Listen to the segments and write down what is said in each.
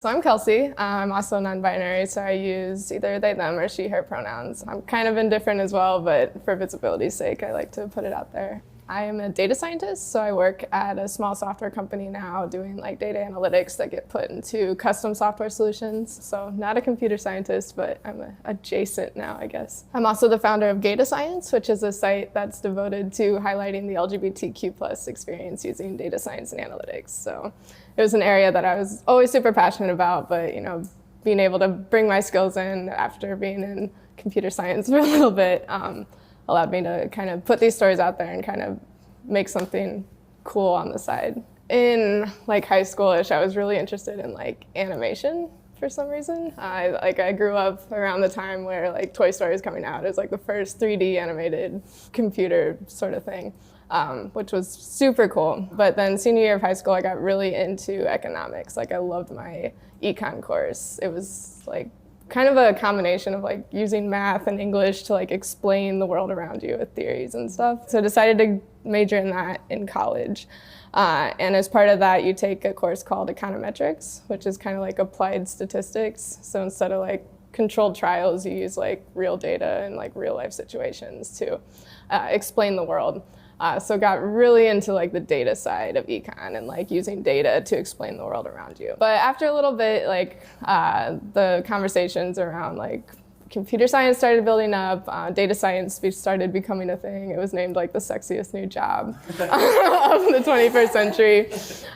So I'm Kelsey. I'm also non-binary, so I use either they, them, or she, her pronouns. I'm kind of indifferent as well, but for visibility's sake, I like to put it out there. I am a data scientist, so I work at a small software company now doing like data analytics that get put into custom software solutions. So not a computer scientist, but I'm adjacent now, I guess. I'm also the founder of Data Science, which is a site that's devoted to highlighting the LGBTQ+ experience using data science and analytics. So it was an area that I was always super passionate about, but being able to bring my skills in after being in computer science for a little bit allowed me to kind of put these stories out there and kind of make something cool on the side. In like high school-ish, I was really interested in like animation for some reason. I grew up around the time where like Toy Story was coming out. It was like the first 3D animated computer sort of thing, which was super cool. But then senior year of high school, I got really into economics. Like I loved my econ course. It was like kind of a combination of like using math and English to like explain the world around you with theories and stuff. So I decided to major in that in college. And as part of that, you take a course called econometrics, which is kind of like applied statistics. So instead of like controlled trials, you use like real data and like real life situations to explain the world. So got really into like the data side of econ and like using data to explain the world around you. But after a little bit, like the conversations around like computer science started building up, data science started becoming a thing. It was named like the sexiest new job of the 21st century.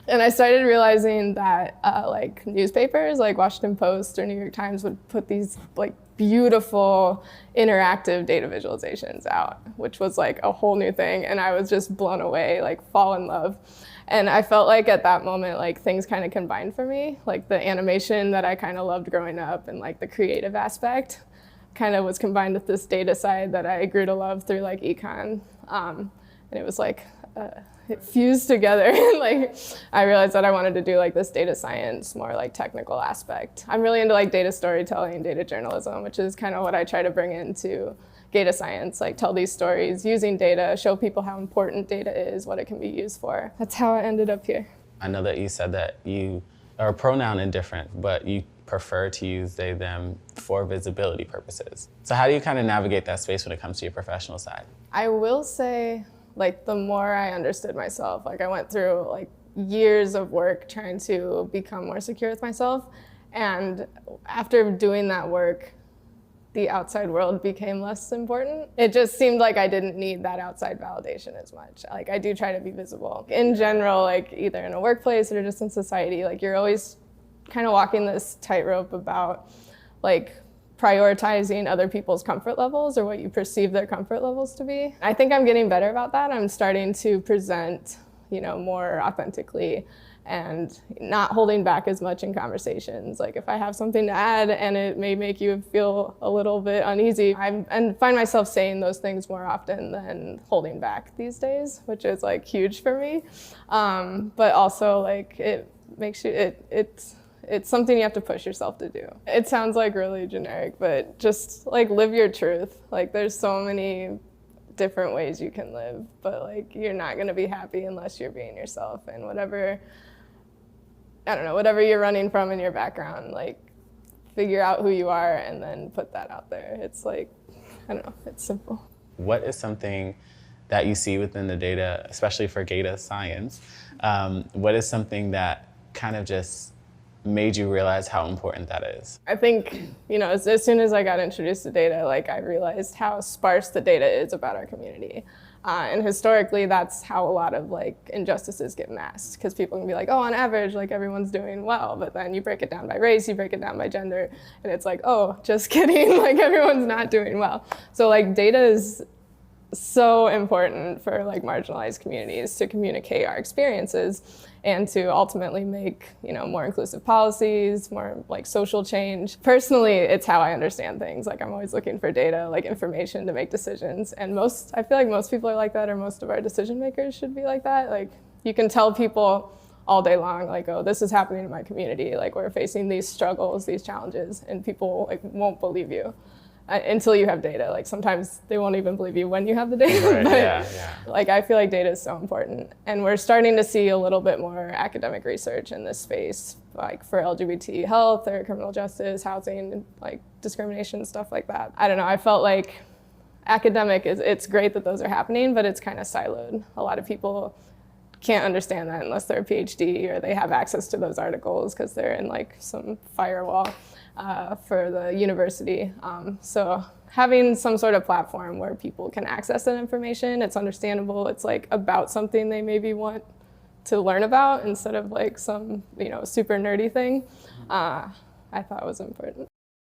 And I started realizing that like newspapers like Washington Post or New York Times would put these like beautiful interactive data visualizations out, which was like a whole new thing. And I was just blown away, like fall in love. And I felt like at that moment, like things kind of combined for me, like the animation that I kind of loved growing up and like the creative aspect kind of was combined with this data side that I grew to love through like econ. And it was like, it fused together. Like I realized that I wanted to do like this data science, more like technical aspect. I'm really into like data storytelling, data journalism, which is kind of what I try to bring into data science, like tell these stories using data, show people how important data is, what it can be used for. That's how I ended up here. I know that you said that you are pronoun indifferent, but you prefer to use they, them for visibility purposes. So how do you kind of navigate that space when it comes to your professional side? I will say, like the more I understood myself, like I went through like years of work trying to become more secure with myself. And after doing that work, the outside world became less important. It just seemed like I didn't need that outside validation as much. Like I do try to be visible. In general, like either in a workplace or just in society, like you're always kind of walking this tightrope about like prioritizing other people's comfort levels or what you perceive their comfort levels to be. I think I'm getting better about that. I'm starting to present, more authentically and not holding back as much in conversations. Like if I have something to add and it may make you feel a little bit uneasy, and find myself saying those things more often than holding back these days, which is like huge for me. But also like it makes you, it's something you have to push yourself to do. It sounds like really generic, but just like live your truth. Like there's so many different ways you can live, but like you're not gonna be happy unless you're being yourself. And whatever you're running from in your background, like figure out who you are and then put that out there. It's like, I don't know, it's simple. What is something that you see within the data, especially for data science, what is something that kind of just made you realize how important that is? I think, as soon as I got introduced to data, like I realized how sparse the data is about our community. And historically, that's how a lot of like injustices get masked, because people can be like, oh, on average, like everyone's doing well, but then you break it down by race, you break it down by gender, and it's like, oh, just kidding, like everyone's not doing well. So like data is so important for like marginalized communities to communicate our experiences and to ultimately make more inclusive policies, more like social change. Personally, it's how I understand things. Like I'm always looking for data, like information to make decisions. And I feel like most people are like that, or most of our decision makers should be like that. Like you can tell people all day long, like, oh, this is happening in my community. Like we're facing these struggles, these challenges, and people like won't believe you. Until you have data. Like sometimes they won't even believe you when you have the data. Right, but yeah. like I feel like data is so important. And we're starting to see a little bit more academic research in this space like for LGBT health or criminal justice, housing, like discrimination, stuff like that. I don't know, I felt like academic it's great that those are happening, but it's kind of siloed. A lot of people can't understand that unless they're a PhD or they have access to those articles because they're in like some firewall for the university. So having some sort of platform where people can access that information, it's understandable, it's like about something they maybe want to learn about instead of like some, super nerdy thing, I thought was important.